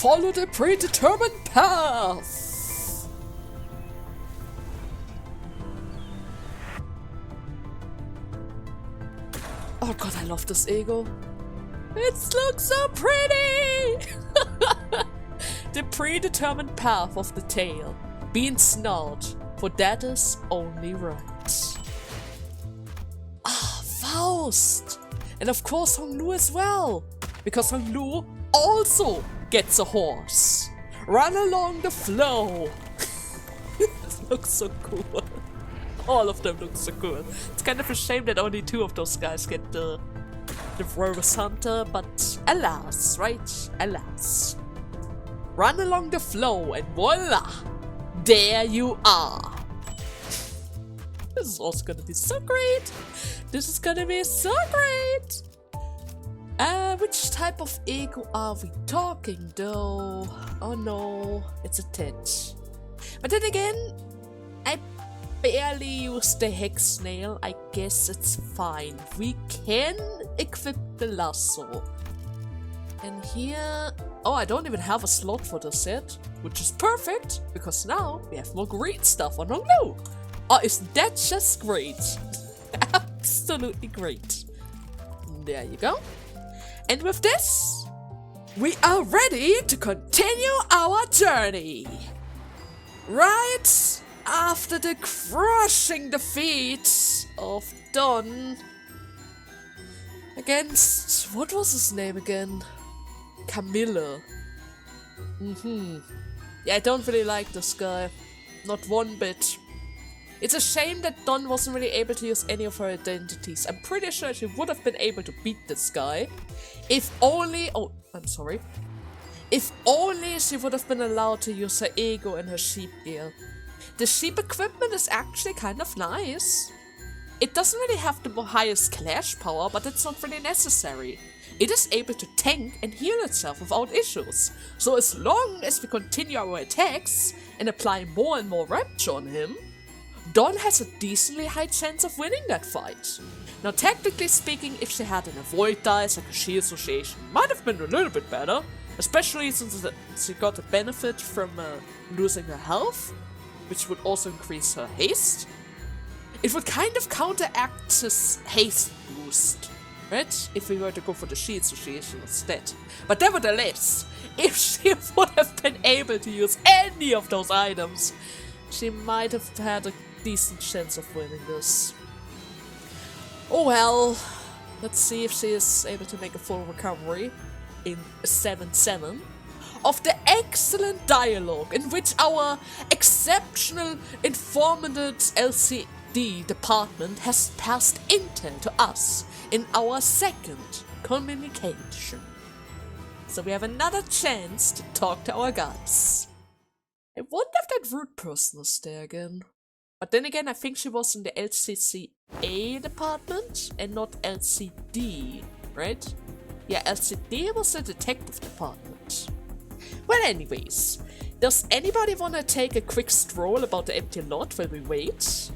follow the predetermined path. Oh god, I love this ego. It looks so pretty! The predetermined path of the tail, being snarled, for that is only right. Ah, Faust! And of course Honglu as well, because Honglu also gets a horse. Run along the flow! This looks so cool. All of them look so cool. It's kind of a shame that only 2 of those guys get the Rose Hunter, but alas, right? Alas. Run along the flow and voila! There you are! This is also gonna be so great! This is gonna be so great! Which type of ego are we talking though? Oh no, it's a tit. But then again, I barely used the hex snail. I guess it's fine. We can equip the lasso. And here... Oh, I don't even have a slot for this yet, which is perfect, because now we have more great stuff on Honglu. Oh, isn't that just great? Absolutely great. There you go. And with this, we are ready to continue our journey. Right after the crushing defeat of Don against... what was his name again? Camilla. Yeah, I don't really like this guy. Not one bit. It's a shame that Dawn wasn't really able to use any of her identities. I'm pretty sure she would have been able to beat this guy. If only... oh, I'm sorry. If only she would have been allowed to use her ego and her sheep gear. The sheep equipment is actually kind of nice. It doesn't really have the highest clash power, but it's not really necessary. It is able to tank and heal itself without issues. So as long as we continue our attacks and apply more and more rapture on him, Dawn has a decently high chance of winning that fight. Now technically speaking, if she had an avoid dice like a She Association, might have been a little bit better. Especially since she got a benefit from losing her health, which would also increase her haste. It would kind of counteract his haste boost. Right? If we were to go for the She Association instead. But nevertheless, if she would have been able to use any of those items, she might have had a decent chance of winning this. Oh well, let's see if she is able to make a full recovery in 7-7 of the excellent dialogue in which our exceptional informative LCD department has passed intel to us in our second communication. So we have another chance to talk to our guys. I wonder if that rude person is there again. But then again, I think she was in the LCCA department and not LCD, right? Yeah, LCD was the detective department. Well anyways, does anybody wanna take a quick stroll about the empty lot while we wait?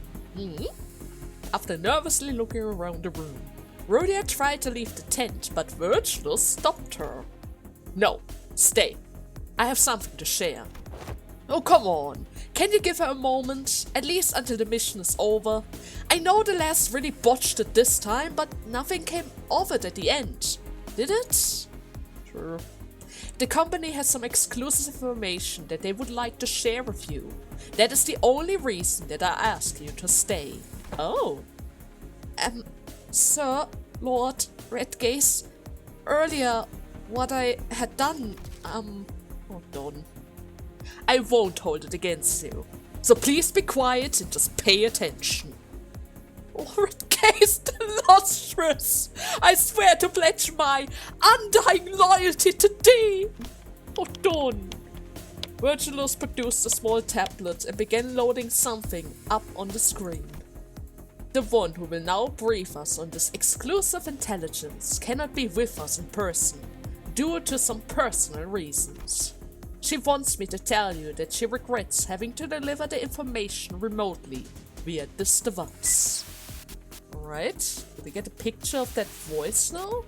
After nervously looking around the room, Rhodia tried to leave the tent, but Vergilius stopped her. No, stay. I have something to share. Oh, come on. Can you give her a moment? At least until the mission is over. I know the lass really botched it this time, but nothing came of it at the end. Did it? Sure. The company has some exclusive information that they would like to share with you. That is the only reason that I ask you to stay. Oh. Sir, Lord Redgaze, earlier what I had done, hold on. I won't hold it against you. So please be quiet and just pay attention. Oh, Redgaze the Lustrous! I swear to pledge my undying loyalty to thee! Hold on. Vergilius produced a small tablet and began loading something up on the screen. The one who will now brief us on this exclusive intelligence cannot be with us in person, due to some personal reasons. She wants me to tell you that she regrets having to deliver the information remotely via this device. Alright, did we get a picture of that voice now?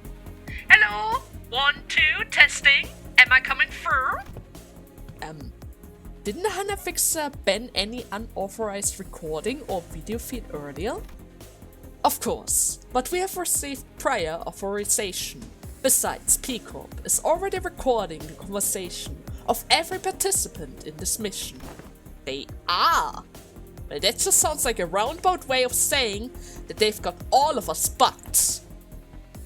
Hello? 1, 2, testing. Am Am I coming through? Didn't Hannah Fixer ban any unauthorized recording or video feed earlier? Of course, but we have received prior authorization. Besides, P Corp is already recording the conversation of every participant in this mission. They are! Well, that just sounds like a roundabout way of saying that they've got all of us bugged.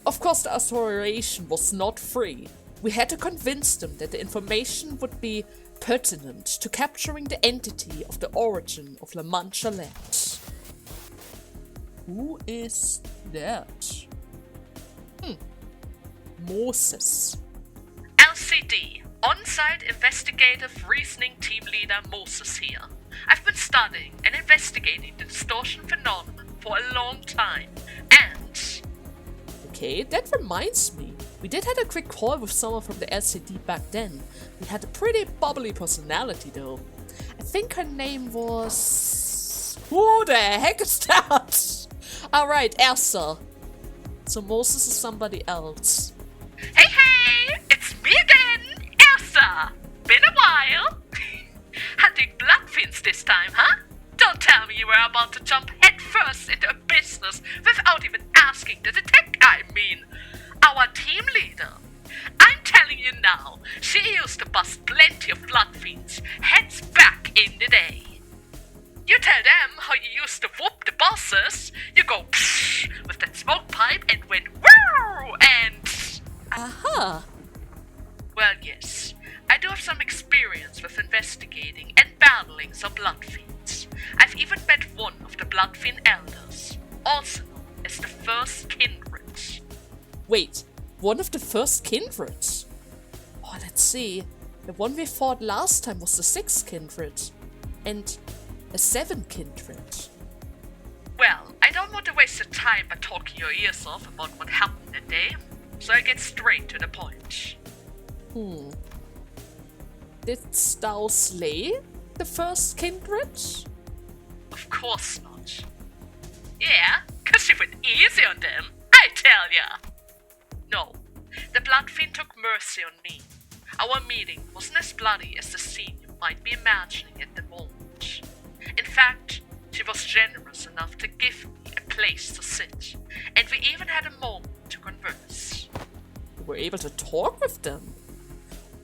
Of course, the authorization was not free. We had to convince them that the information would be pertinent to capturing the entity of the origin of Manchaland. Who is that? Moses. LCD, On-Site Investigative Reasoning Team Leader Moses here. I've been studying and investigating the distortion phenomenon for a long time, and... Okay, that reminds me. We did have a quick call with someone from the LCD back then. We had a pretty bubbly personality though. I think her name was... Who the heck is that? Alright, Elsa. So Moses is somebody else. Hey, it's me again, Elsa. Been a while. Hunting Bloodfiends this time, huh? Don't tell me you were about to jump headfirst into a business without even asking the our team leader. I'm telling you now, she used to bust plenty of Bloodfiends heads back in the day. You tell them how you used to whoop the bosses, you go psh with that smoke pipe and went woo and... Aha! Well, yes, I do have some experience with investigating and battling some Bloodfiends. I've even met one of the Bloodfiend elders, also known as the First Kindred. Wait, one of the First Kindred? Oh, let's see. The one we fought last time was the Sixth Kindred. And a Seventh Kindred. Well, I don't want to waste your time by talking your ears off about what happened that day, so I get straight to the point. Didst thou slay the First Kindred? Of course not. Yeah, 'cause you went easy on them, I tell ya. No, the Bloodfiend took mercy on me. Our meeting wasn't as bloody as the scene you might be imagining at the moment. In fact, she was generous enough to give me a place to sit, and we even had a moment to converse. You were able to talk with them?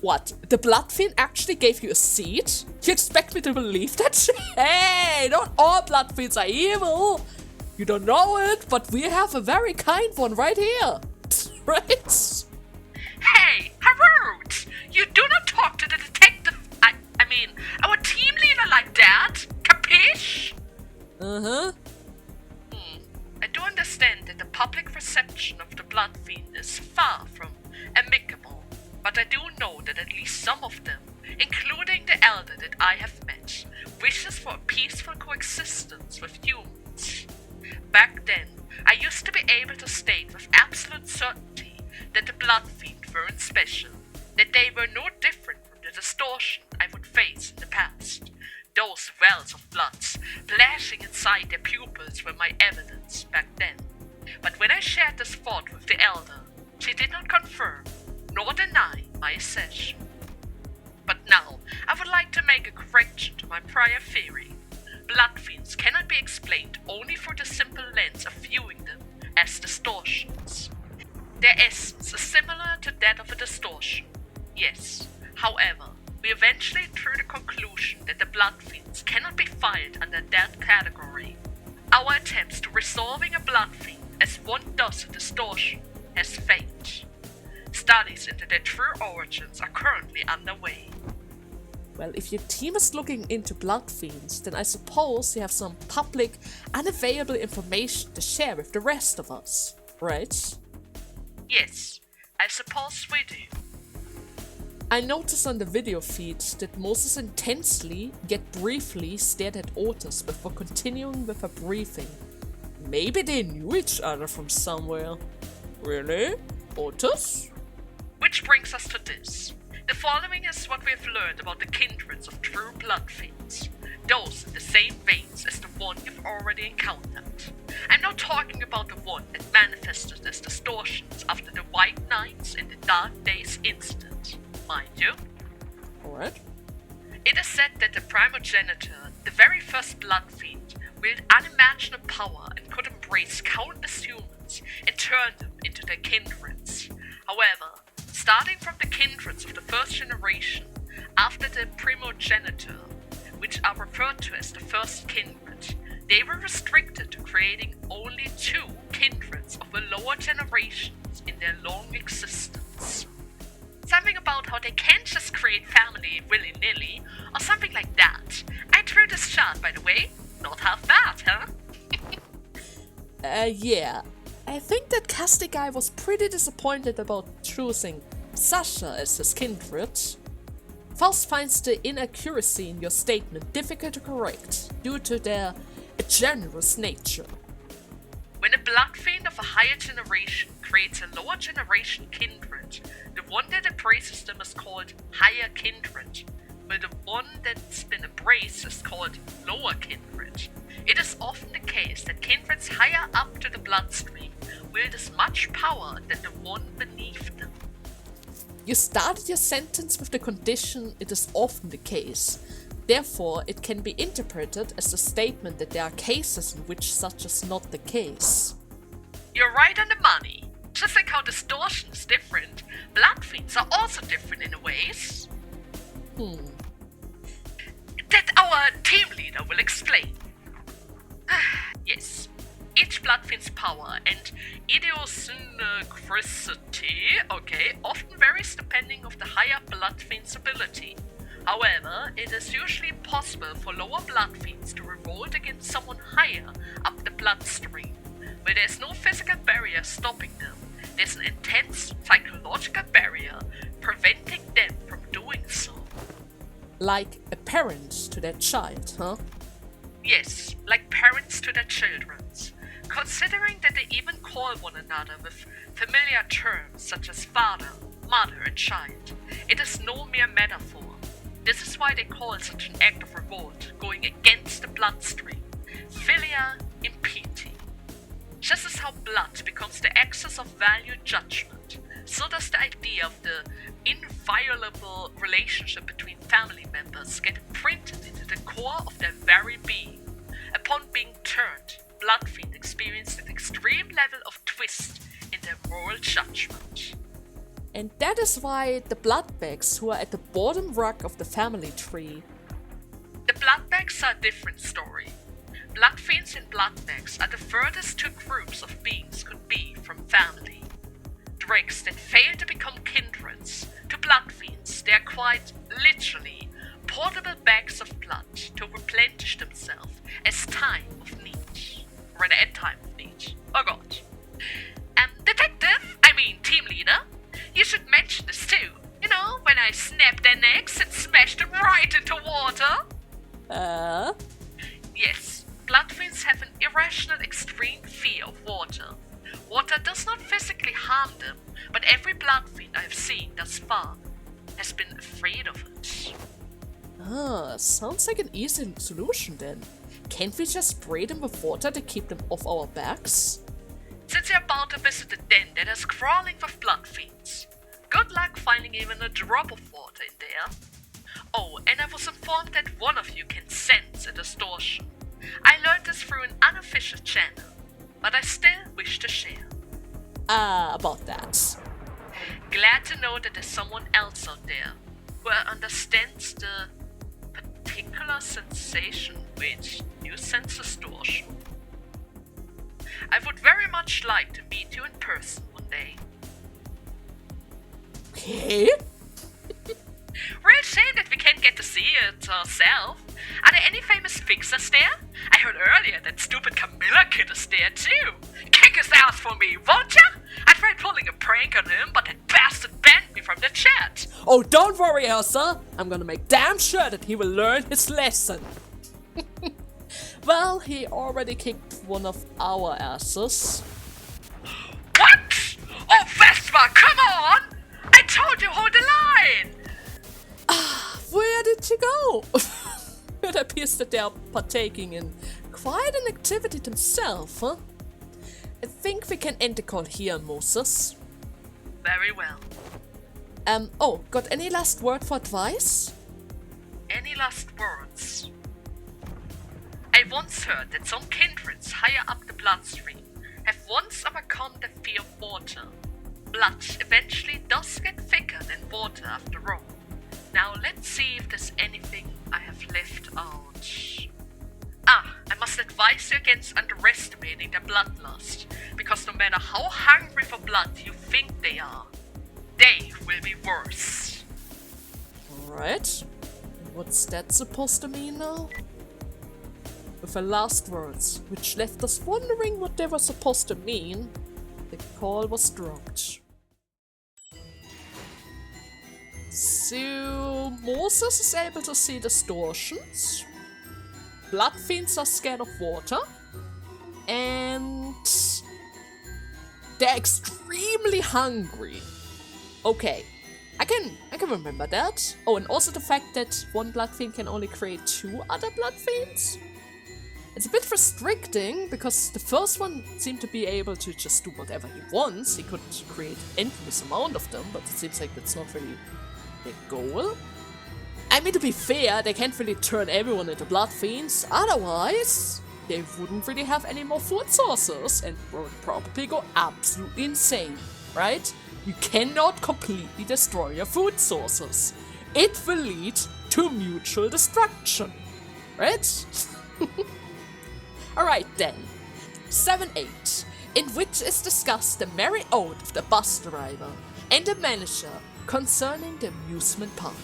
What, the Bloodfiend actually gave you a seat? You expect me to believe that? Hey, not all Bloodfiends are evil! You don't know it, but we have a very kind one right here. Right? Hey, Harut! You do not talk to the detective, I mean, our team leader like that, capiche? Uh-huh. I do understand that the public reception of the Bloodfiend is far from amicable, but I do know that at least some of them, including the elder that I have met, wishes for a peaceful coexistence with humans. Back then, I used to be able to state with absolute certainty that the Bloodfiend weren't special, that they were no different from the distortion I would face in the past. Those wells of blood splashing inside their pupils were my evidence back then. But when I shared this thought with the elder, she did not confirm nor deny my assertion. But now, I would like to make a correction to my prior theory. Bloodfiends cannot be explained only through the simple lens of viewing them as distortions. Their essence is similar to that of a distortion, yes. However, we eventually drew the conclusion that the Bloodfiends cannot be filed under that category. Our attempts to resolving a Bloodfiend as one does a distortion has failed. Studies into their true origins are currently underway. Well, if your team is looking into Bloodfiends, then I suppose you have some public, unavailable information to share with the rest of us, right? Yes, I suppose we do. I noticed on the video feed that Moses intensely, yet briefly, stared at Otis before continuing with her briefing. Maybe they knew each other from somewhere. Really? Otis? Which brings us to this. The following is what we have learned about the kindreds of true Bloodfiends. Those in the same veins as the one you've already encountered. I'm not talking about the one that manifested as distortions after the White Knights in the Dark Days incident. mind you. Alright. It is said that the primogenitor, the very first Bloodfiend, wielded unimaginable power and could embrace countless humans and turn them into their kindreds. However, starting from the kindreds of the first generation, after the primogenitor, which are referred to as the first kindred, they were restricted to creating only 2 kindreds of the lower generations in their long existence. Something about how they can't just create family willy-nilly, or something like that. I drew this chart, by the way. Not half bad, huh? Yeah. I think that Castic Guy was pretty disappointed about choosing Sasha as his kindred. Faust finds the inaccuracy in your statement difficult to correct, due to their generous nature. When a Bloodfiend of a higher generation creates a lower generation kindred, the one that embraces them is called higher kindred, while the one that's been embraced is called lower kindred. It is often the case that kindreds higher up to the bloodstream wield as much power than the one beneath them. You started your sentence with the condition "it is often the case." Therefore, it can be interpreted as a statement that there are cases in which such is not the case. You're right on the money. Just like how distortion is different, Bloodfiends are also different in ways. That our team leader will explain. Yes. Each Bloodfiend's power and idiosyncrasy, often varies depending on the higher Bloodfiend's ability. However, it is usually possible for lower Bloodfiends to revolt against someone higher up the bloodstream. Where there's no physical barrier stopping them, there's an intense psychological barrier preventing them from doing so. Like a parent to their child, huh? Yes, like parents to their children. Considering that they even call one another with familiar terms such as father, mother, and child, it is no mere metaphor. This is why they call such an act of revolt going against the bloodstream filia impiety. Just as how blood becomes the axis of value judgment, so does the idea of the inviolable relationship between family members get imprinted into the core of their very being. Upon being turned, Bloodfiend experienced an extreme level of twist in their moral judgment. And that is why the Bloodbags, who are at the bottom rung of the family tree. The Bloodbags are a different story. Bloodfiends and Bloodbags are the furthest 2 groups of beings could be from family. Dregs that fail to become kindreds. To Bloodfiends, they are quite literally portable bags of blood to replenish themselves as time of need. Rather at time of need. Oh god. Team leader, you should mention this too. You know, when I snapped their necks and smashed them right into water. Yes, Bloodfiends have an irrational extreme fear of water. Water does not physically harm them, but every Bloodfiend I have seen thus far has been afraid of it. Sounds like an easy solution then. Can't we just spray them with water to keep them off our backs? Since you're about to visit a den that is crawling with Bloodfiends, good luck finding even a drop of water in there. Oh, and I was informed that one of you can sense a distortion. I learned this through an unofficial channel, but I still wish to share. About that. Glad to know that there's someone else out there who understands the particular sensation which you sense distortion. I would very much like to meet you in person one day. Okay. Real shame that we can't get to see it ourselves. Are there any famous fixers there? I heard earlier that stupid Camilla kid is there too. Kick his ass for me, won't ya? I tried pulling a prank on him, but that bastard banned me from the chat. Oh, don't worry, Elsa. I'm gonna make damn sure that he will learn his lesson. Well, he already kicked one of our asses. What? Oh, Vespa, come on! I told you hold the line! Where did you go? It appears that they are partaking in quite an activity themselves, huh? I think we can end the call here, Moses. Very well. Oh, got any last word for advice? Any last words? I once heard that some kindreds higher up the bloodstream have once overcome the fear of water. Blood eventually does get thicker than water after all. Now let's see if there's anything I have left out. I must advise you against underestimating their bloodlust, because no matter how hungry for blood you think they are, they will be worse. Alright. What's that supposed to mean now? With her last words, which left us wondering what they were supposed to mean, the call was dropped. So, Moses is able to see distortions. Bloodfiends are scared of water. And they're extremely hungry. Okay, I can remember that. Oh, and also the fact that one Bloodfiend can only create 2 other Bloodfiends. It's a bit restricting, because the first one seemed to be able to just do whatever he wants. He could create endless amount of them, but it seems like that's not really the goal. I mean, to be fair, they can't really turn everyone into Bloodfiends, otherwise they wouldn't really have any more food sources and would probably go absolutely insane, right? You cannot completely destroy your food sources. It will lead to mutual destruction, right? Alright then. 7-8, in which is discussed the merry ode of the bus driver and the manager concerning the amusement park.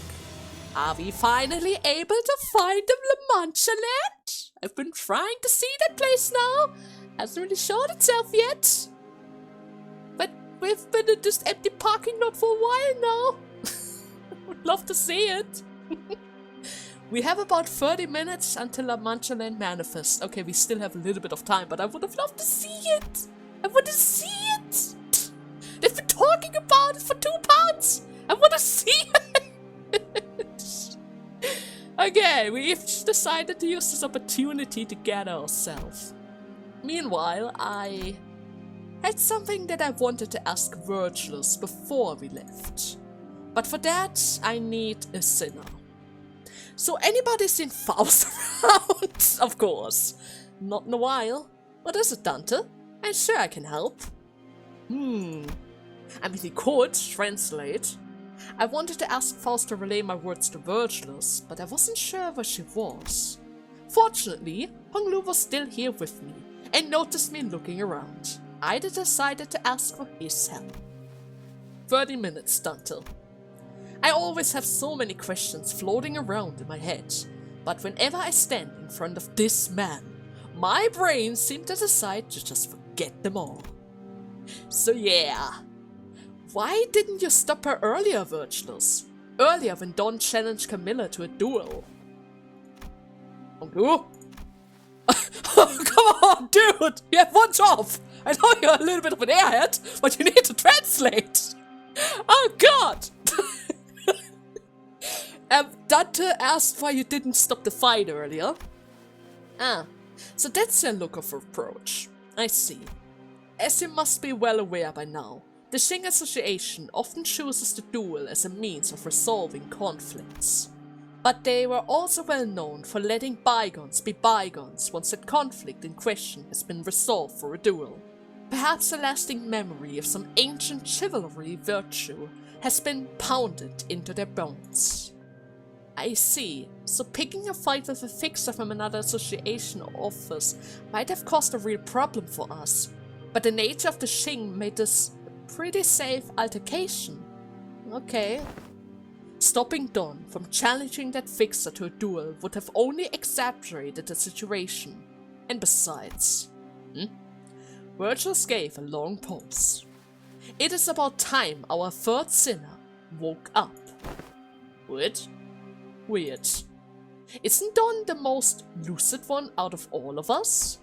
Are we finally able to find the Manchaland? I've been trying to see that place now. Hasn't really shown itself yet. But we've been in this empty parking lot for a while now. Would love to see it. We have about 30 minutes until our Manchaland manifests. Okay, we still have a little bit of time, but I would have loved to see it. I want to see it. They've been talking about it for 2 parts. I want to see it. Okay, we've decided to use this opportunity to gather ourselves. Meanwhile, I had something that I wanted to ask Vergilius before we left. But for that, I need a sinner. So anybody seen Faust around? Of course. Not in a while. What is it, Dante? I'm sure I can help. I mean, he could translate. I wanted to ask Faust to relay my words to Vergilius, but I wasn't sure where she was. Fortunately, Honglu was still here with me, and noticed me looking around. I decided to ask for his help. 30 minutes, Dante. I always have so many questions floating around in my head, but whenever I stand in front of this man, my brain seems to decide to just forget them all. So yeah, why didn't you stop her earlier, Vergilius? Earlier when Don challenged Camilla to a duel. Honglu? Come on, dude! You have one job! I know you're a little bit of an airhead, but you need to translate! Oh god! Dante asked why you didn't stop the fight earlier. Ah, so that's your look of approach. I see. As you must be well aware by now, the Xing Association often chooses the duel as a means of resolving conflicts. But they were also well known for letting bygones be bygones once the conflict in question has been resolved for a duel. Perhaps a lasting memory of some ancient chivalry virtue has been pounded into their bones. I see. So picking a fight with a fixer from another association office might have caused a real problem for us. But the nature of the Xing made this a pretty safe altercation. Okay. Stopping Don from challenging that fixer to a duel would have only exaggerated the situation. And besides... Vergilius gave a long pause. It is about time our third sinner woke up. Weird. Isn't Don the most lucid one out of all of us?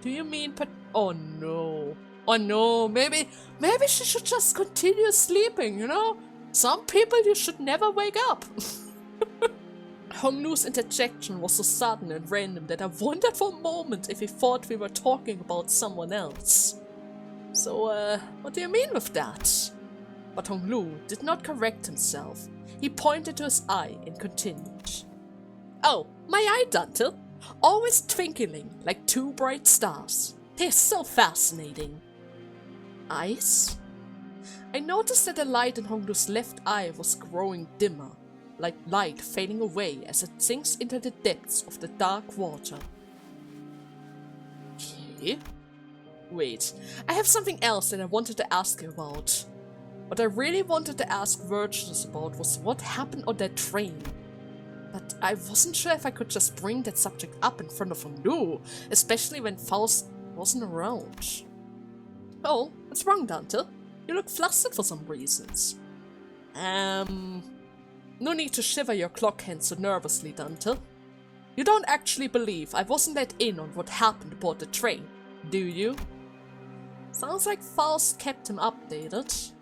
Do you mean oh no. Oh no, maybe she should just continue sleeping, you know? Some people you should never wake up. Honglu's interjection was so sudden and random that I wondered for a moment if he thought we were talking about someone else. So, what do you mean with that? But Hong Lu did not correct himself. He pointed to his eye and continued. Oh, my eye, Dante. Always twinkling like two bright stars. They're so fascinating. Eyes? I noticed that the light in Hong Lu's left eye was growing dimmer, like light fading away as it sinks into the depths of the dark water. Okay. Wait, I have something else that I wanted to ask you about. What I really wanted to ask Vergilius about was what happened on that train. But I wasn't sure if I could just bring that subject up in front of Hong Lu, especially when Faust wasn't around. Oh, what's wrong, Dante? You look flustered for some reasons. No need to shiver your clock hands so nervously, Dante. You don't actually believe I wasn't let in on what happened aboard the train, do you? Sounds like Faust kept him updated.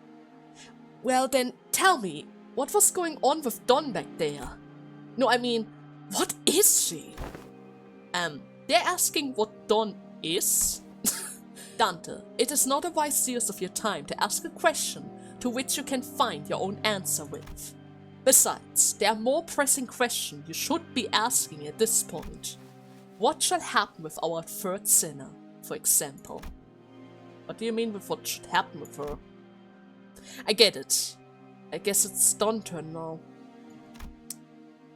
Well then, tell me, what was going on with Dawn back there? No, I mean, what is she? They're asking what Dawn is? Dante, it is not a wise use of your time to ask a question to which you can find your own answer with. Besides, there are more pressing questions you should be asking at this point. What shall happen with our third sinner, for example? What do you mean with what should happen with her? I get it. I guess it's Dawn's turn now.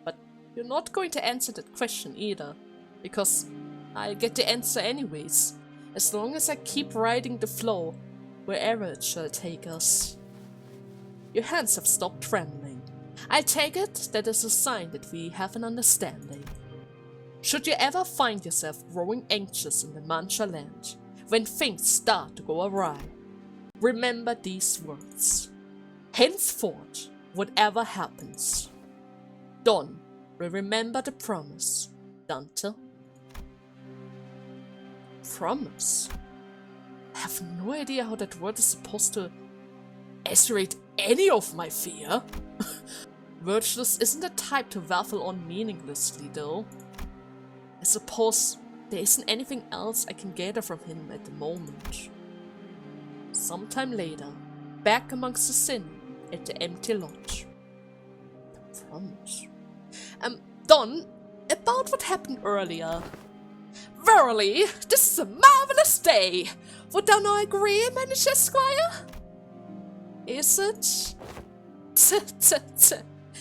But you're not going to answer that question either, because I'll get the answer anyways, as long as I keep riding the flow, wherever it shall take us. Your hands have stopped trembling. I take it that is a sign that we have an understanding. Should you ever find yourself growing anxious in the Manchaland, when things start to go awry, remember these words. Henceforth, whatever happens, Dawn will remember the promise, Dante. Promise? I have no idea how that word is supposed to assuage any of my fear. Vergilius isn't the type to waffle on meaninglessly, though. I suppose there isn't anything else I can gather from him at the moment. Sometime later, back amongst the sin at the empty lodge. The promise. Dawn, about what happened earlier. Verily, this is a marvelous day. Would thou not agree, Manager Squire? Is it?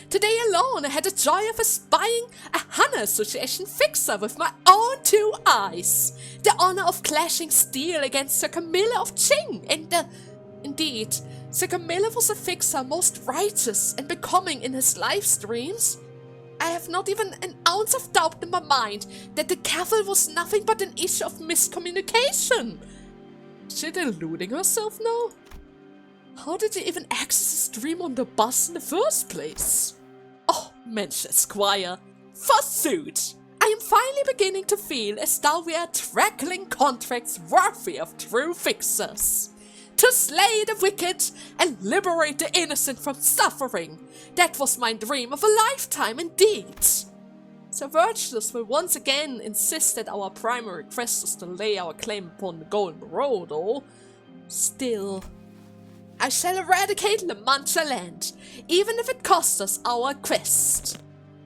Today alone I had the joy of espying a Hana Association fixer with my own two eyes. The honor of clashing steel against Sir Camilla of Qing, and indeed, Sir Camilla was a fixer most righteous and becoming in his live streams. I have not even an ounce of doubt in my mind that the cavil was nothing but an issue of miscommunication. Is she deluding herself now? How did you even access the stream on the bus in the first place? Oh, Manchaland Squire, forsooth! I am finally beginning to feel as though we are tackling contracts worthy of true fixers. To slay the wicked and liberate the innocent from suffering. That was my dream of a lifetime indeed. Sir Vergilius will once again insist that our primary quest is to lay our claim upon the Golden Road, though. Still, I shall eradicate the Manchaland, even if it costs us our quest.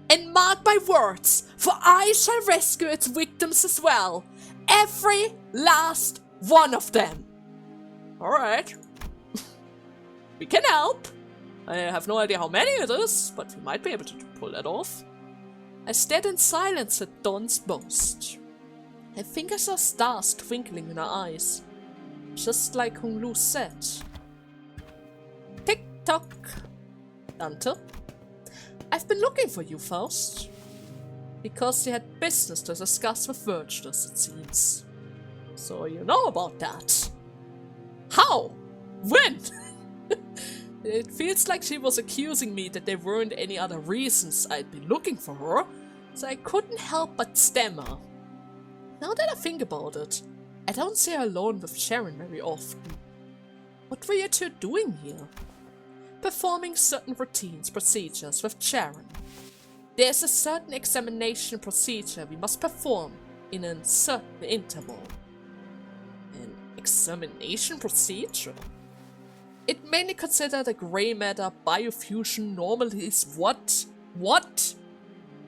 And mark my words, for I shall rescue its victims as well. Every last one of them. Alright. We can help. I have no idea how many it is, but we might be able to pull that off. I stared in silence at Dawn's boast. I think I saw stars twinkling in her eyes, just like Hong Lu said. Tick-tock. Dante? I've been looking for you, Faust. Because you had business to discuss with Vergilius, it seems. So you know about that. How? When? It feels like she was accusing me that there weren't any other reasons I'd be looking for her, so I couldn't help but stammer. Now that I think about it, I don't see her alone with Sharon very often. What were you two doing here? Performing certain procedures with Sharon. There's a certain examination procedure we must perform in a certain interval. An examination procedure? It mainly considered a gray matter biofusion normalities. What?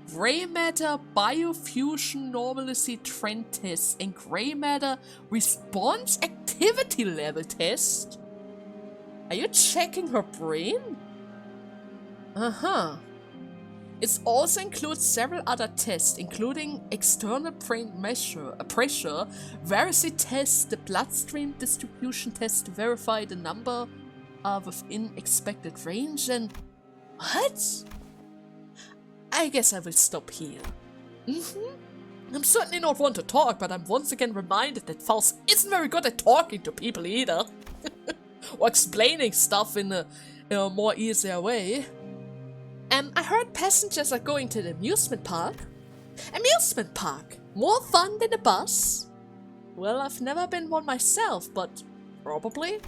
Gray matter biofusion normalcy trend test and gray matter response activity level test? Are you checking her brain? Uh-huh. It also includes several other tests, including external brain pressure, Veracity test, the bloodstream distribution test to verify the number within expected range, and what? I guess I will stop here. I'm certainly not one to talk, but I'm once again reminded that Faust isn't very good at talking to people either. Or explaining stuff in a more easier way. I heard passengers are going to the amusement park. Amusement park? More fun than a bus? Well, I've never been one myself, but probably.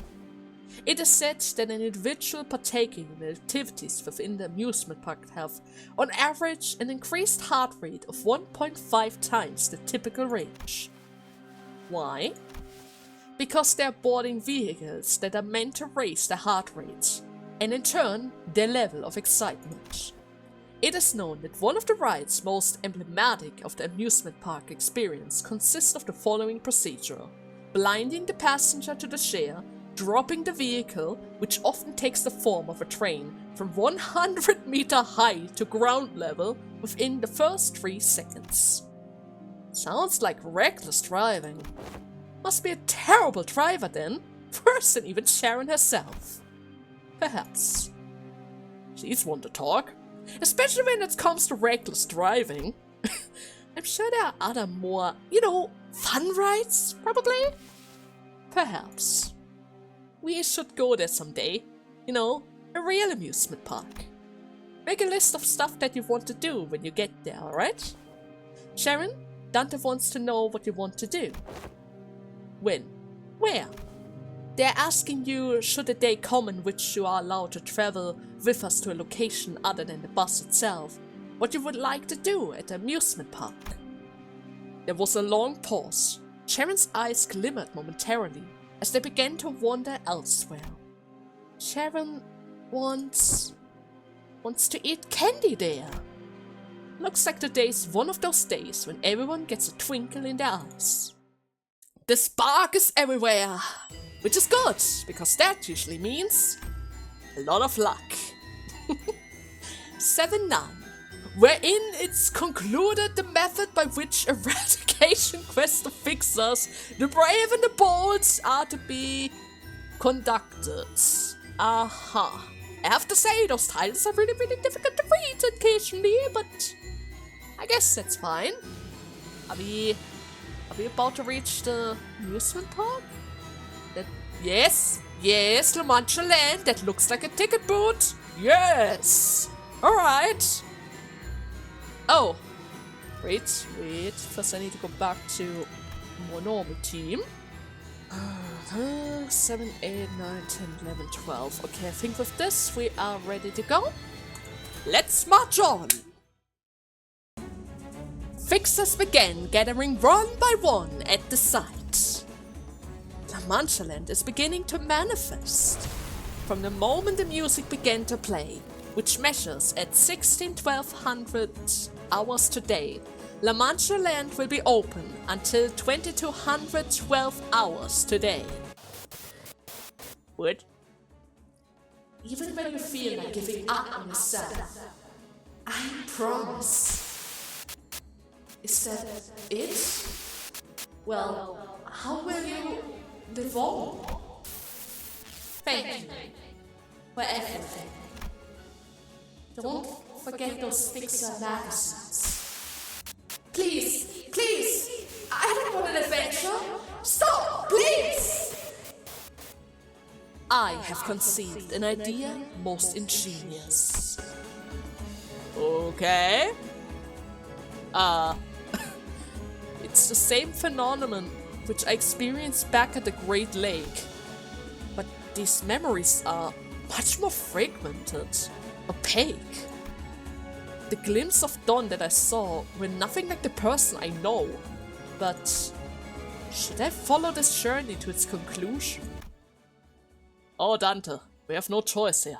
It is said that an individual partaking in the activities within the amusement park have, on average, an increased heart rate of 1.5 times the typical range. Why? Because they're boarding vehicles that are meant to raise their heart rates, and in turn, their level of excitement. It is known that one of the rides most emblematic of the amusement park experience consists of the following procedure: blinding the passenger to the chair, dropping the vehicle, which often takes the form of a train, from 100-meter height to ground level within the first 3 seconds. Sounds like reckless driving. Must be a terrible driver then, worse than even Sharon herself. Perhaps. She's one to talk, especially when it comes to reckless driving. I'm sure there are other more, fun rides, probably? Perhaps. We should go there someday. A real amusement park. Make a list of stuff that you want to do when you get there, alright? Sharon, Dante wants to know what you want to do. When? Where? They're asking you, should a day come in which you are allowed to travel with us to a location other than the bus itself, what you would like to do at the amusement park. There was a long pause. Sharon's eyes glimmered momentarily as they began to wander elsewhere. Sharon wants to eat candy there. Looks like today's one of those days when everyone gets a twinkle in their eyes. The spark is everywhere, which is good, because that usually means a lot of luck. 7-9, wherein it's concluded the method by which eradication quest of fixers, the brave and the bold, are to be conducted. Aha. I have to say, those titles are really, really difficult to read occasionally, but I guess that's fine. Are we about to reach the amusement park? Yes, Manchaland, that looks like a ticket booth. Yes! Alright. Oh. Wait. First I need to go back to more normal team. 7, 8, 9, 10, 11, 12. Okay, I think with this we are ready to go. Let's march on! Fixers began gathering one by one at the site. Manchaland is beginning to manifest. From the moment the music began to play, which measures at 1200 hours today, La Manchaland will be open until 2212 hours today. What? Even when you feel like giving up on yourself, I promise. Is that it? Well, how will you live on? Thank you for everything. Don't forget those fixer magazines. Please, I don't want an adventure. Stop, please! I have conceived an idea most ingenious. Okay. It's the same phenomenon which I experienced back at the Great Lake. But these memories are much more fragmented, opaque. The glimpse of dawn that I saw were nothing like the person I know. But should I follow this journey to its conclusion? Oh, Dante, we have no choice here.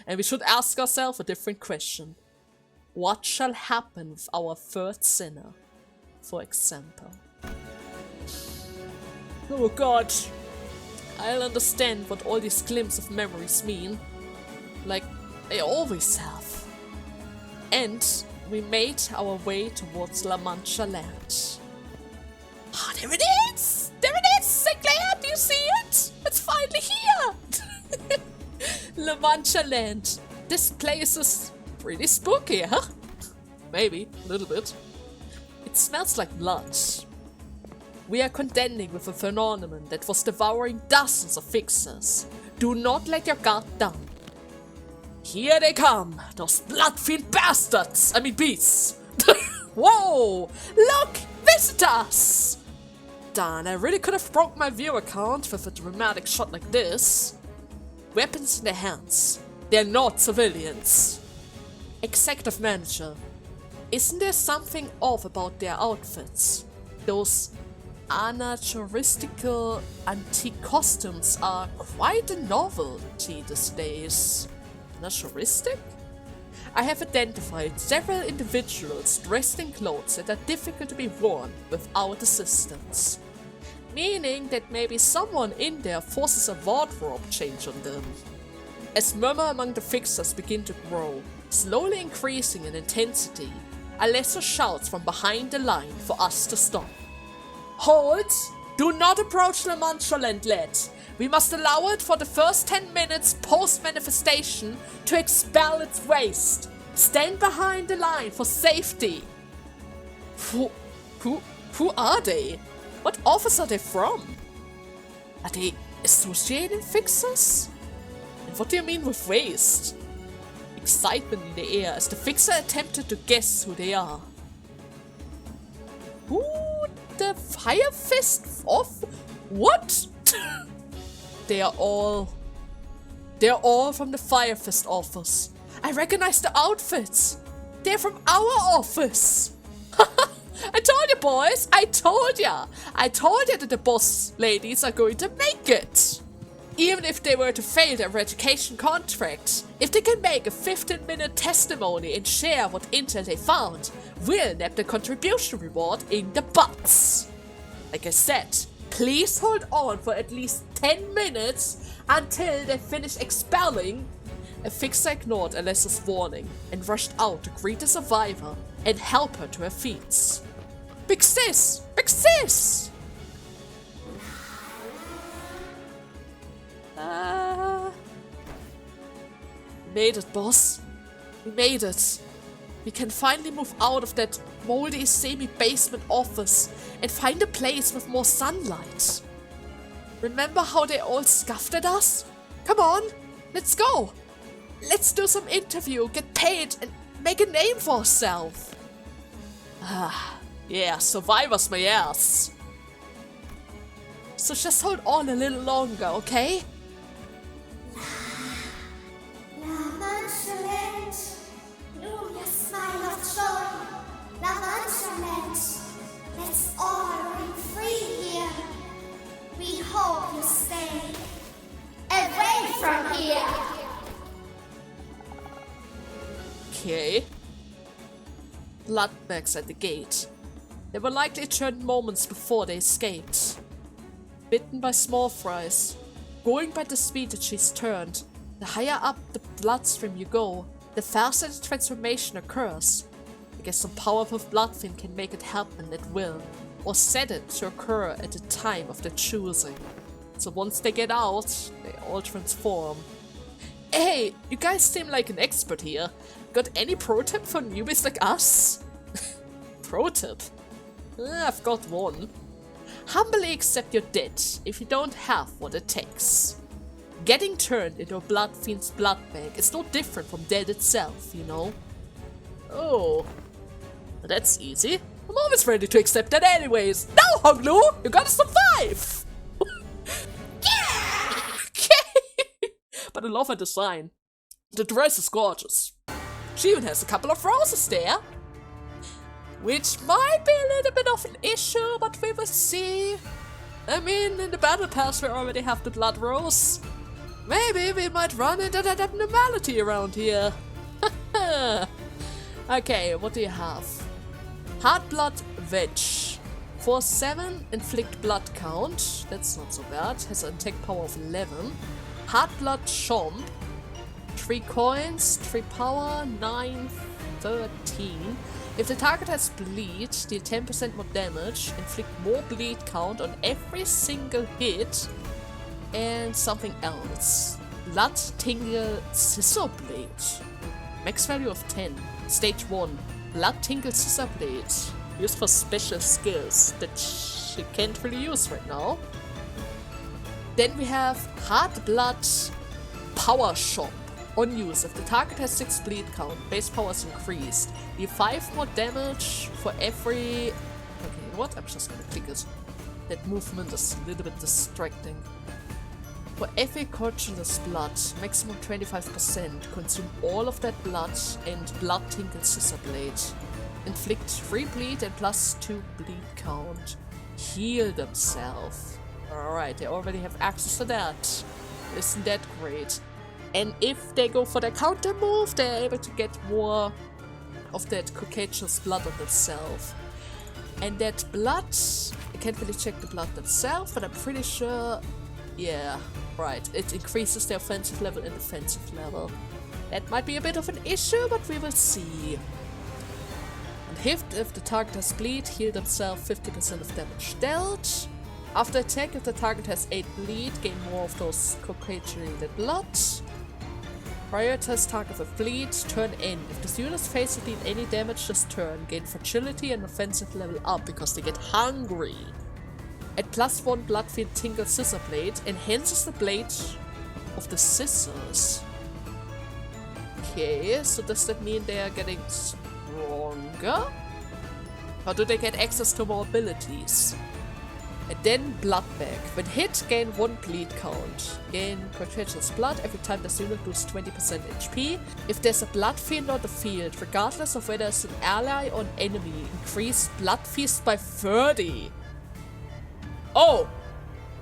And we should ask ourselves a different question. What shall happen with our third sinner, for example? Oh god. I'll understand what all these glimpses of memories mean. Like they always have. And we made our way towards Manchaland. Ah, there it is! There it is, Sinclair! Do you see it? It's finally here! Manchaland. This place is pretty spooky, huh? Maybe, a little bit. It smells like blood. We are contending with a phenomenon that was devouring dozens of fixers. Do not let your guard down. Here they come, those Bloodfiend bastards! I mean beasts! Whoa! Look! Visitors! Darn, I really could have broke my viewer count with a dramatic shot like this. Weapons in their hands. They're not civilians. Executive Manager. Isn't there something off about their outfits? Those anachoristical antique costumes are quite a novelty these days. Anachronistic? I have identified several individuals dressed in clothes that are difficult to be worn without assistance. Meaning that maybe someone in there forces a wardrobe change on them. As murmur among the fixers begin to grow, slowly increasing in intensity, Alessio shouts from behind the line for us to stop. Hold! Do not approach the Manchaland, lad! We must allow it for the first 10 minutes post-manifestation to expel its waste. Stand behind the line for safety. Who are they? What office are they from? Are they associated fixers? And what do you mean with waste? Excitement in the air as the fixer attempted to guess who they are. Who? The Fire Fist of? What? They are all from the Fire Fist office. I recognize the outfits. They're from our office. I told you, boys. I told ya. I told you that the boss ladies are going to make it. Even if they were to fail their education contract, if they can make a 15-minute testimony and share what intel they found, we'll nab the contribution reward in the butts. Like I said, please hold on for at least 10 minutes until they finish expelling. A fixer ignored Alessa's warning and rushed out to greet the survivor and help her to her feet. Big sis! Big sis! We made it, boss. We made it. We can finally move out of that moldy semi-basement office and find a place with more sunlight. Remember how they all scoffed at us? Come on, let's go. Let's do some interview, get paid, and make a name for ourselves. Yeah, survivors my ass. So just hold on a little longer, okay? Manchaland, bloom your smile of joy. Manchaland, let's all ring free here. We hope you stay away from here. Okay. Bloodbags at the gate. They were likely turned moments before they escaped. Bitten by small fries. Going by the speed that she's turned, the higher up the bloodstream you go, the faster the transformation occurs. I guess some powerful Bloodfiend can make it happen at will, or set it to occur at the time of their choosing. So once they get out, they all transform. Hey, you guys seem like an expert here. Got any pro tip for newbies like us? Pro tip? I've got one. Humbly accept your debt if you don't have what it takes. Getting turned into a Bloodfiend's bloodbag is no different from death itself, you know? Oh, that's easy. I'm always ready to accept that anyways. Now, Honglu, you gotta survive! Okay! But I love her design. The dress is gorgeous. She even has a couple of roses there. Which might be a little bit of an issue, but we will see. I mean, in the battle pass we already have the Blood Rose. Maybe we might run into that abnormality around here. Okay, what do you have? Hard Blood Wedge. For 7, inflict blood count. That's not so bad. Has an attack power of 11. Hard Blood Chomp. 3 coins, 3 power, 9, 13. If the target has bleed, deal 10% more damage, inflict more bleed count on every single hit, and something else. Blood Tingle Scissor Blade. Max value of 10. Stage 1. Blood Tingle Scissor Blade. Used for special skills that she can't really use right now. Then we have Hard Blood Power Shop. On use, if the target has 6 bleed count, base power is increased. Deal 5 more damage for every... Okay, you know what? I'm just gonna click it. That movement is a little bit distracting. For every Corchulous blood, maximum 25%, consume all of that blood and Blood Tingle Scissor Blade. Inflict 3 bleed and plus 2 bleed count. Heal themselves. Alright, they already have access to that. Isn't that great? And if they go for their counter move, they're able to get more of that Caucasus blood on themselves. And that blood, I can't really check the blood themselves, but I'm pretty sure, yeah, right, it increases their offensive level and defensive level. That might be a bit of an issue, but we will see. And if the target has bleed, heal themselves 50% of damage dealt. After attack, if the target has 8 bleed, gain more of those Caucasian blood. Prioritize target with bleed, turn in. If this unit fails to deal any damage this turn, gain fragility and offensive level up because they get hungry. At +1 Bloodfiend Tingle Scissor Blade, enhances the blade of the scissors. Okay, so does that mean they are getting stronger? Or do they get access to more abilities? And then Bloodbag. When hit, gain 1 bleed count. Gain Contagious Blood every time this unit loses 20% HP. If there's a Blood Fiend on the field, regardless of whether it's an ally or an enemy, increase Blood Feast by 30. Oh!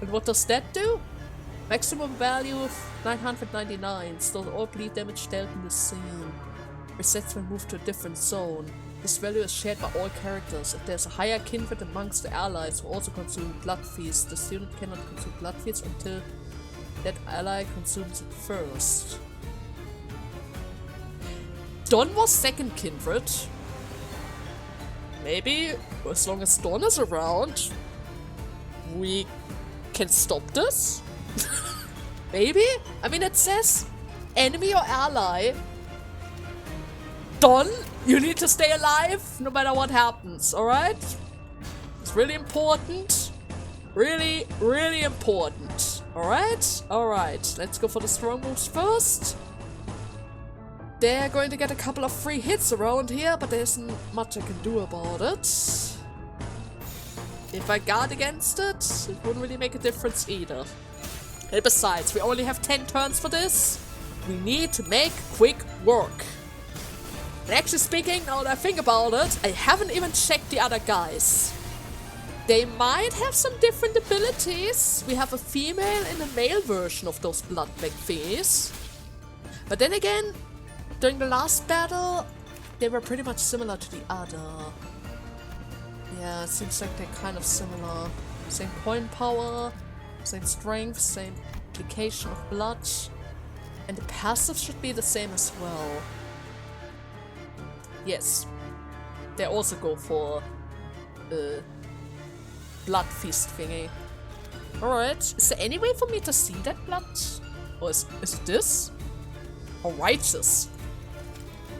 And what does that do? Maximum value of 999, so all bleed damage dealt in the scene. Resets when moved to a different zone. This value is shared by all characters. If there's a higher kindred amongst the allies who also consume Blood Feast, the student cannot consume Blood Feast until that ally consumes it first. Dawn was second kindred. Maybe, as long as Dawn is around, we can stop this? Maybe? I mean, it says enemy or ally. Dawn, you need to stay alive no matter what happens, alright? It's really important. Really, really important. Alright? Alright, let's go for the strong moves first. They're going to get a couple of free hits around here, but there isn't much I can do about it. If I guard against it, it wouldn't really make a difference either. And besides, we only have 10 turns for this. We need to make quick work. And actually speaking, now that I think about it, I haven't even checked the other guys. They might have some different abilities. We have a female and a male version of those Bloodbag thingies. But then again, during the last battle, they were pretty much similar to the other. Yeah, it seems like they're kind of similar. Same coin power, same strength, same application of blood. And the passive should be the same as well. Yes. They also go for blood feast thingy. Alright. Is there any way for me to see that blood? Or is it this? Oh, righteous.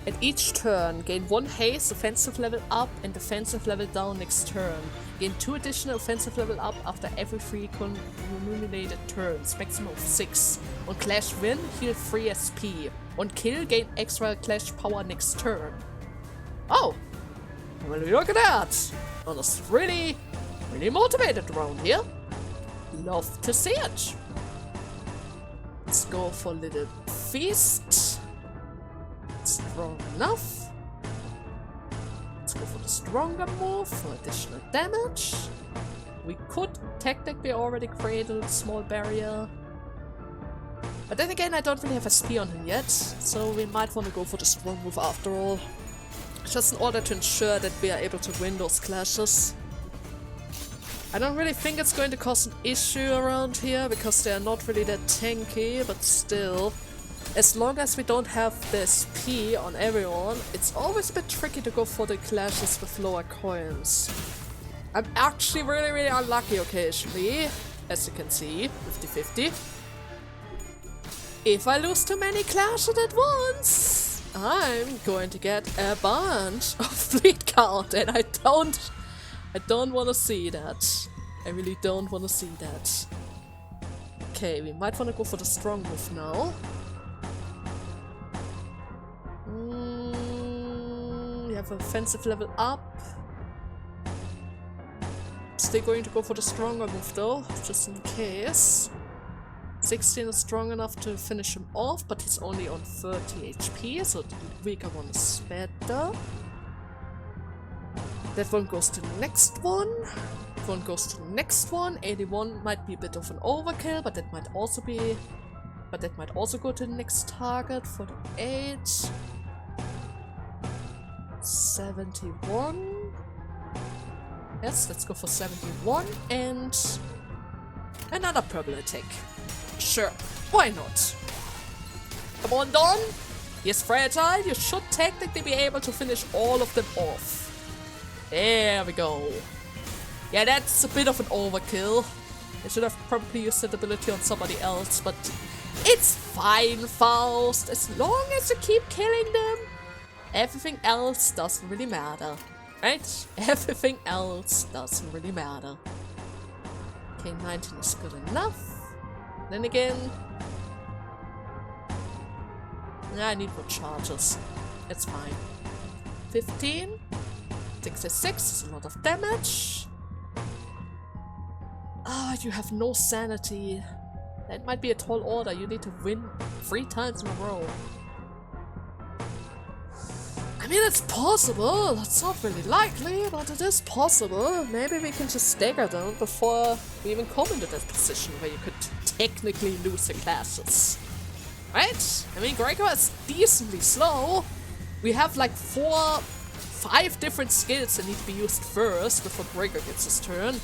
At each turn, gain 1 haste, offensive level up, and defensive level down next turn. Gain 2 additional offensive level up after every 3 cumulated turns, maximum of 6. On Clash win, heal 3 SP. On kill, gain extra Clash power next turn. Oh! Well, look at that! Well, it's really, really motivated around here. Love to see it. Let's go for a little feast. Strong enough. Let's go for the stronger move for additional damage. We could technically already created a small barrier. But then again, I don't really have a spear on him yet, so we might want to go for the strong move after all. Just in order to ensure that we are able to win those clashes. I don't really think it's going to cause an issue around here, because they are not really that tanky, but still. As long as we don't have this P on everyone, it's always a bit tricky to go for the clashes with lower coins. I'm actually really unlucky occasionally, as you can see, 50-50. If I lose too many clashes at once, I'm going to get a bunch of fleet count, and I don't want to see that. I really don't want to see that. Okay, we might want to go for the strong move now. We have offensive level up. Still going to go for the stronger move though, just in case. 16 is strong enough to finish him off, but he's only on 30 HP, so the weaker one is better. That one goes to the next one. That one goes to the next one. 81 might be a bit of an overkill, but that might also be... But that might also go to the next target. 48. 71. Yes, let's go for 71. And... another purple attack. Sure, why not? Come on, Don! He's fragile, you should technically be able to finish all of them off. There we go. Yeah, that's a bit of an overkill. I should have probably used that ability on somebody else, but it's fine, Faust. As long as you keep killing them, everything else doesn't really matter. Right? Everything else doesn't really matter. Okay, 19 is good enough. Then again... I need more charges. It's fine. 15. 66 is a lot of damage. Ah, you have no sanity. That might be a tall order. You need to win 3 times in a row. I mean, it's possible. It's not really likely, but it is possible. Maybe we can just stagger them before we even come into that position where you could technically lose the classes. Right? I mean, Gregor is decently slow. We have like 5 different skills that need to be used first before Gregor gets his turn.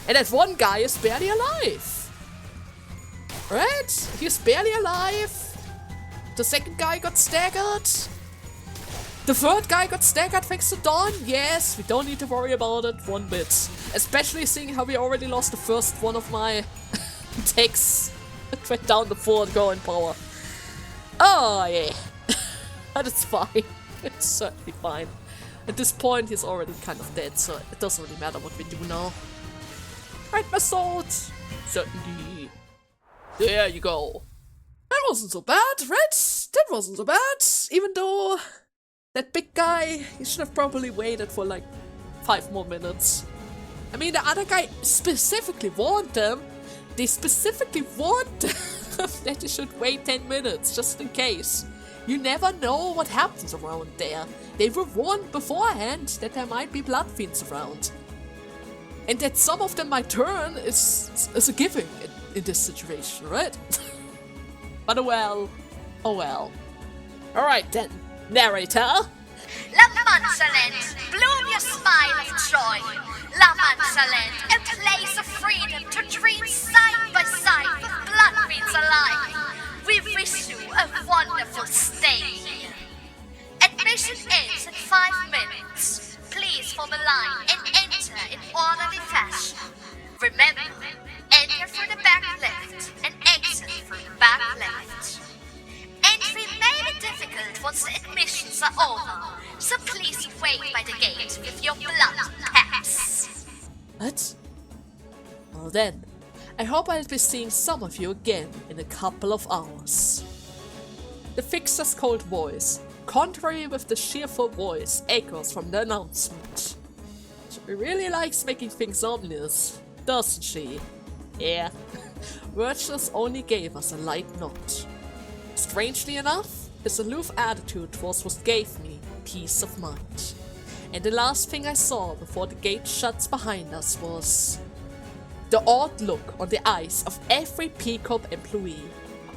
And that one guy is barely alive. Right? He's barely alive. The second guy got staggered. The third guy got staggered thanks to Dawn. Yes, we don't need to worry about it one bit. Especially seeing how we already lost the first one of my takes. It went down to 4 going power. Oh yeah. That is fine. It's certainly fine. At this point he's already kind of dead, so it doesn't really matter what we do now. Right, my sword! Certainly. There you go. That wasn't so bad, right? That wasn't so bad. Even though that big guy, he should have probably waited for like 5 more minutes. I mean, the other guy specifically warned them. They specifically warned them that you should wait 10 minutes, just in case. You never know what happens around there. They were warned beforehand that there might be Bloodfiends around. And that some of them might turn is a given in this situation, right? But oh well. Alright then, narrator. La Manchaland, bloom your smile of joy. La Manchaland, a place of freedom to dream side by side with Bloodfiends alike. We wish you a wonderful stay here. Admission ends in 5 minutes. Please form a line and enter in orderly fashion. Remember, enter through the back left and exit through the back left. Entry may be difficult once the admissions are over, so please wait by the gate with your blood pass. What? Well then, I hope I'll be seeing some of you again in a couple of hours. The fixer's cold voice, contrary with the cheerful voice, echoes from the announcement. She really likes making things ominous, doesn't she? Yeah. Vergilius only gave us a light nod. Strangely enough, his aloof attitude was what gave me peace of mind. And the last thing I saw before the gate shuts behind us was The odd look on the eyes of every Peacock employee,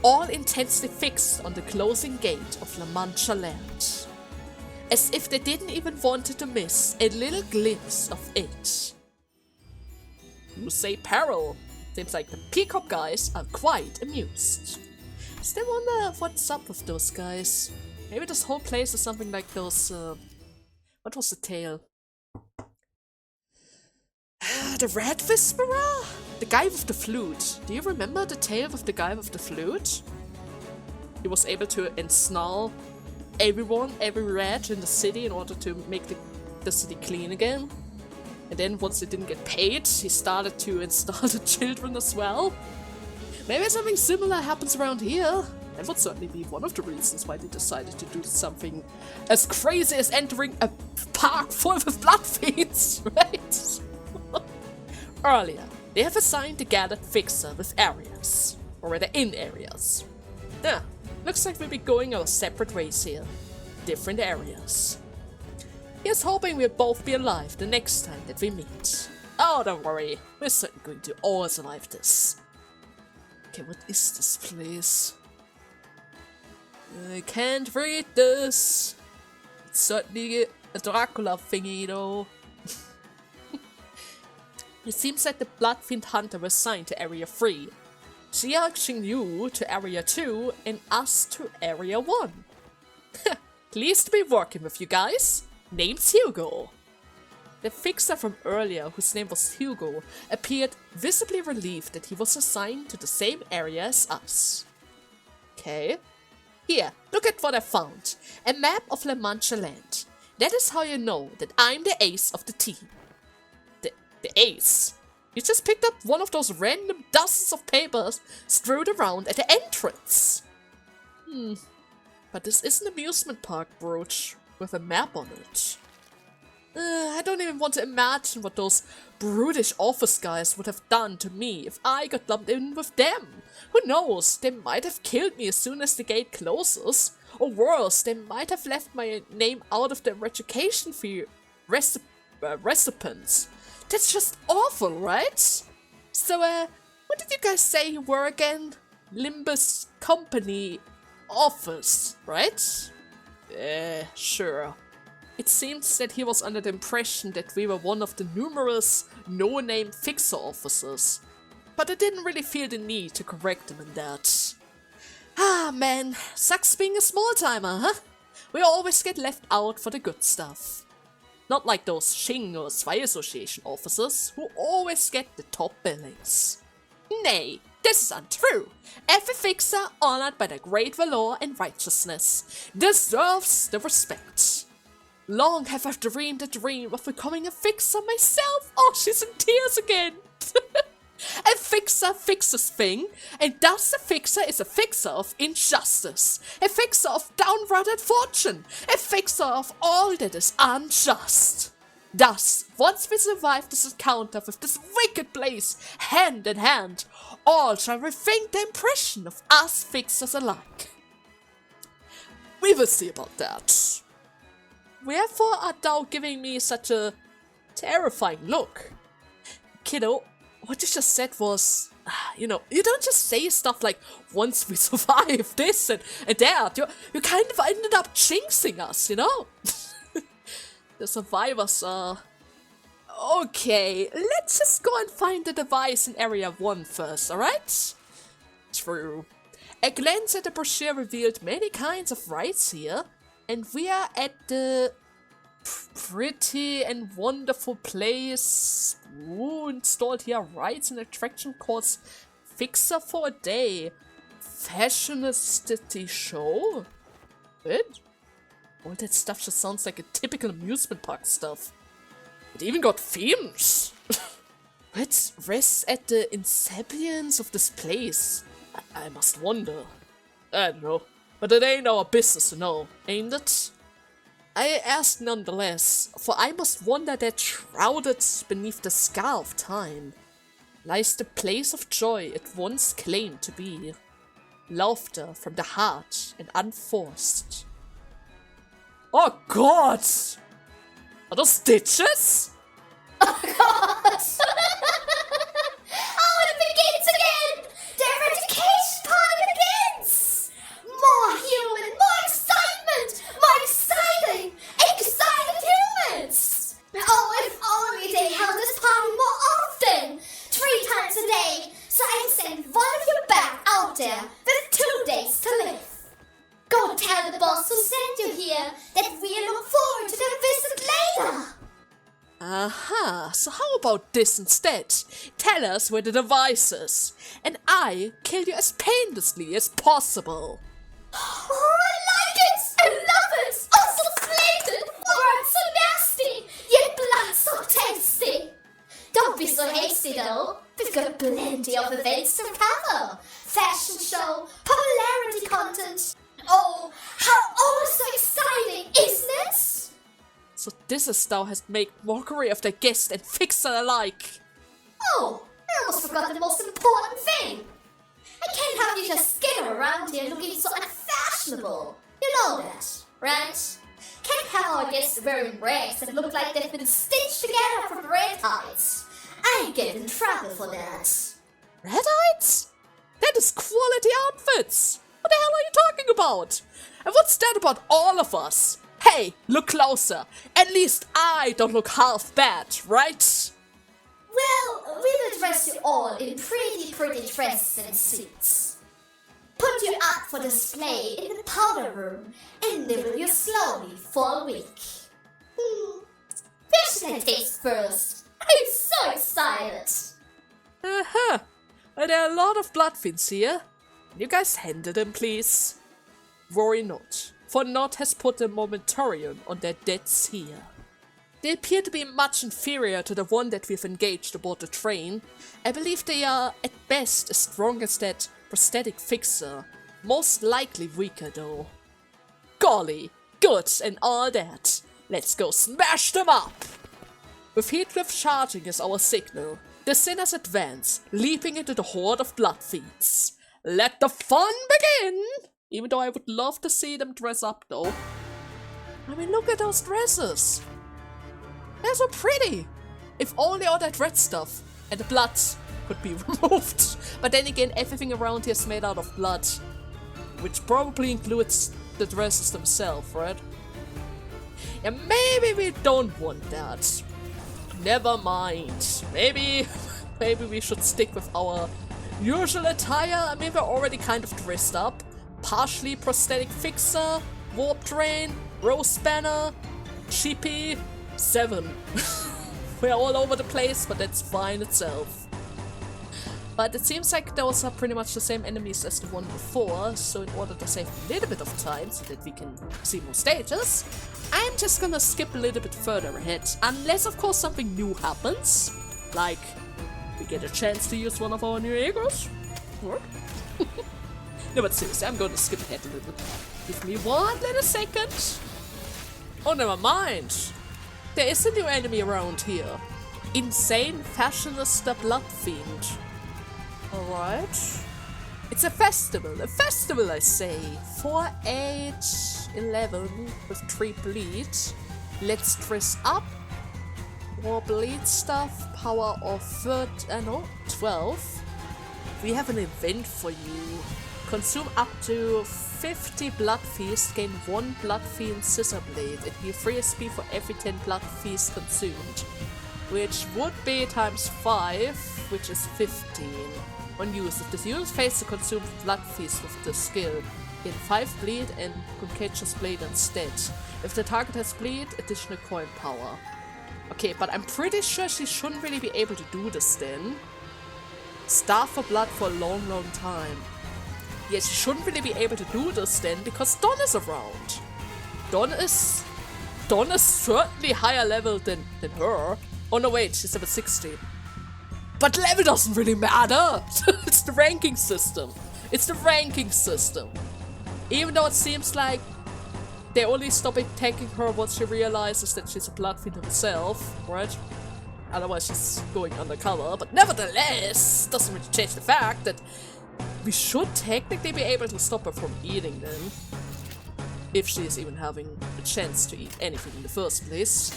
all intensely fixed on the closing gate of Manchaland, as if they didn't even want to miss a little glimpse of it. You say peril. Seems like the Peacock guys are quite amused. Still wonder what's up with those guys. Maybe this whole place is something like those, what was the tale? The Red Whisperer? The guy with the flute. Do you remember the tale of the guy with the flute? He was able to ensnarl everyone, every rat in the city in order to make the city clean again. And then once they didn't get paid, he started to install the children as well. Maybe something similar happens around here. That would certainly be one of the reasons why they decided to do something as crazy as entering a park full of Bloodfiends, right? Earlier, they have assigned the gathered fixer with areas, or rather in areas. Yeah, looks like we'll be going our separate ways here. Different areas. Here's hoping we'll both be alive the next time that we meet. Oh, don't worry, we're certainly going to all survive this. Okay, what is this place? I can't read this. It's certainly a Dracula thingy though. It seems that the Bloodfiend Hunter was assigned to Area 3. Directing you to Area 2 and us to Area 1. Pleased to be working with you guys. Name's Hugo. The fixer from earlier, whose name was Hugo, appeared visibly relieved that he was assigned to the same area as us. Okay. Here, look at what I found. A map of Manchaland. That is how you know that I'm the ace of the team. The ace? You just picked up one of those random dozens of papers strewed around at the entrance. But this is an amusement park brooch with a map on it. I don't even want to imagine what those brutish office guys would have done to me if I got lumped in with them. Who knows, they might have killed me as soon as the gate closes. Or worse, they might have left my name out of the education fee recipients. That's just awful, right? So, what did you guys say you were again? Limbus Company Office, right? Sure. It seems that he was under the impression that we were one of the numerous no-name fixer officers. But I didn't really feel the need to correct him in that. Ah, man. Sucks being a small-timer, huh? We always get left out for the good stuff. Not like those Xing or Zwei Association officers who always get the top billings. Nay, this is untrue. Every fixer honored by the great valor and righteousness deserves the respect. Long have I dreamed a dream of becoming a fixer myself. Oh, she's in tears again. A fixer fixes thing, and thus a fixer is a fixer of injustice, a fixer of downrotted fortune, a fixer of all that is unjust. Thus, once we survive this encounter with this wicked place, hand in hand, all shall rethink the impression of us fixers alike. We will see about that. Wherefore art thou giving me such a terrifying look? Kiddo, what you just said was, you don't just say stuff like, once we survive this and that, you kind of ended up jinxing us, you know? The survivors are... Okay, let's just go and find the device in Area 1 first, alright? True. A glance at the brochure revealed many kinds of rides here, and we are at the pretty and wonderful place. Ooh, installed here rides and attraction called Fixer for a Day. Fashionista show? What? All that stuff just sounds like a typical amusement park stuff. It even got themes. What rests at the insapience of this place? I must wonder. I don't know. But it ain't our business to know, ain't it? I ask nonetheless, for I must wonder that shrouded beneath the scar of time lies the place of joy it once claimed to be. Laughter from the heart and unforced. Oh god! Are those stitches? Oh god! here that we look forward to their visit later. Aha, so how about this instead? Tell us where the device is, and I kill you as painlessly as possible. Oh, I like it! I love it! Oh, so splendid! Words so nasty, yet blood so tasty. Don't be so hasty though. We've got plenty of events to cover. Fashion show, popularity content. Oh, how so exciting, isn't it? So this is thou hast made mockery of the guest and fixer alike. Oh, I almost forgot the most important thing. I can't have you just skitter around here looking so unfashionable. You know that, right? Can't have our guests wearing rags that look like they've been stitched together from red hides. I get in trouble for that. Red Hides? That is quality outfits! What the hell are you talking about? And what's that about all of us? Hey, look closer. At least I don't look half bad, right? Well, we will dress you all in pretty dresses and suits. Put you up for display in the powder room and nibble you slowly for a week. Where should I taste first? I'm so excited. Uh-huh. There are a lot of Bloodfiends here. You guys handle them, please. Worry not, for Nod has put a momentarium on their deaths here. They appear to be much inferior to the one that we've engaged aboard the train. I believe they are, at best, as strong as that prosthetic fixer. Most likely weaker, though. Golly, good and all that. Let's go smash them up! With Heatcliff charging as our signal, the sinners advance, leaping into the horde of Bloodfiends. Let the fun begin! Even though I would love to see them dress up, though. I mean, look at those dresses! They're so pretty! If only all that red stuff and the blood could be removed. But then again, everything around here is made out of blood. Which probably includes the dresses themselves, right? Yeah, maybe we don't want that. Never mind. Maybe we should stick with our usual attire. I mean, we're already kind of dressed up. Partially prosthetic fixer, warp train, rose banner, cheapy, 7. We're all over the place, but that's fine itself. But it seems like those are pretty much the same enemies as the one before, so in order to save a little bit of time so that we can see more stages, I'm just gonna skip a little bit further ahead, unless of course something new happens, like we get a chance to use one of our new egos. No, but seriously, I'm going to skip ahead a little. Give me one little second. Oh, never mind. There is a new enemy around here. Insane Fashionista Bloodfiend. Alright. It's a festival I say. 4, 8, 11 with 3 bleed. Let's dress up. More bleed stuff. Power of 12. We have an event for you. Consume up to 50 Blood Feast, gain 1 Bloodfiend Scissor Blade, and heal 3 SP for every 10 Blood Feast consumed. Which would be times 5, which is 15. When used, if the unit fails to consume Blood Feast with the skill, gain 5 bleed and Contagious Blade instead. If the target has bleed, additional coin power. Okay, but I'm pretty sure she shouldn't really be able to do this then. Starve for blood for a long time. Yeah, she shouldn't really be able to do this then, because Dawn is around. Dawn is certainly higher level than her. Oh no, wait, she's level 60. But level doesn't really matter! It's the ranking system. It's the ranking system. Even though it seems like they only stop attacking her once she realizes that she's a Bloodfiend herself, right? Otherwise she's going undercover, but nevertheless, doesn't really change the fact that we should technically be able to stop her from eating them. If she is even having a chance to eat anything in the first place.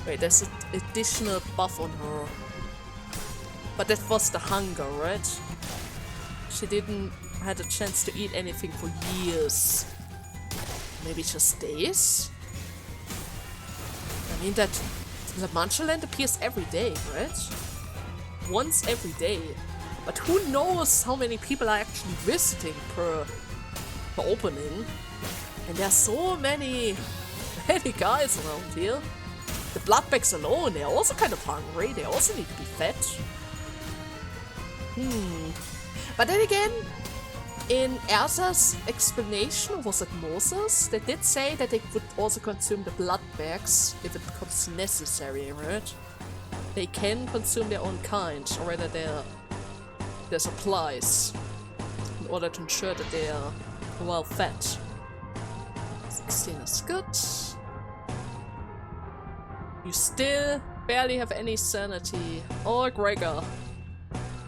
Wait, there's an additional buff on her. But that was the hunger, right? She didn't had a chance to eat anything for years. Maybe just days? I mean that the Manchaland appears every day, right? Once every day. But who knows how many people are actually visiting per opening. And there's so many guys around here. The Bloodbags alone, they're also kind of hungry. They also need to be fed. But then again, in Erza's explanation, or was it Moses? They did say that they would also consume the Bloodbags if it becomes necessary, right? They can consume their own kind, or rather their supplies, in order to ensure that they are well fed. 16 is good. You still barely have any sanity. Oh, Gregor.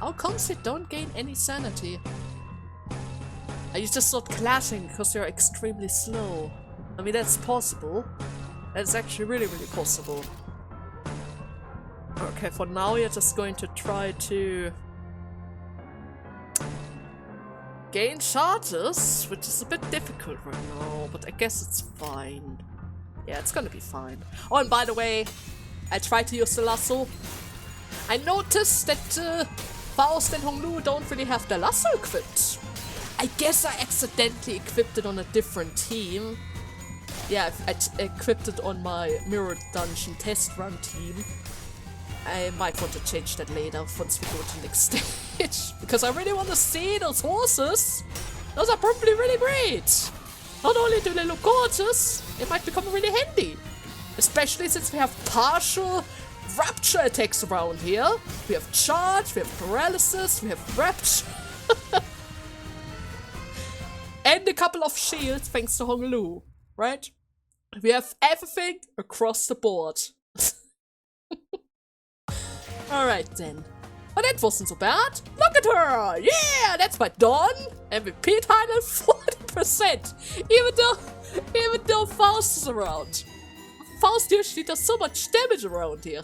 How comes you don't gain any sanity? Are you just not clashing because you're extremely slow? I mean, that's possible. That's actually really, really possible. Okay, for now you're just going to try to gain charges, which is a bit difficult right now, but I guess it's fine. Yeah, it's gonna be fine. Oh, and by the way, I tried to use the lasso. I noticed that Faust and Honglu don't really have the lasso equipped. I guess I accidentally equipped it on a different team. Yeah, I equipped it on my Mirror Dungeon test run team. I might want to change that later once we go to the next stage. Because I really want to see those horses. Those are probably really great. Not only do they look gorgeous, they might become really handy. Especially since we have partial rapture attacks around here. We have charge, we have paralysis, we have rapture. And a couple of shields thanks to Honglu, right? We have everything across the board. Alright then. But that wasn't so bad. Look at her! Yeah! That's my Dawn! MVP title 40%! Even though Faust is around. Faust usually does so much damage around here.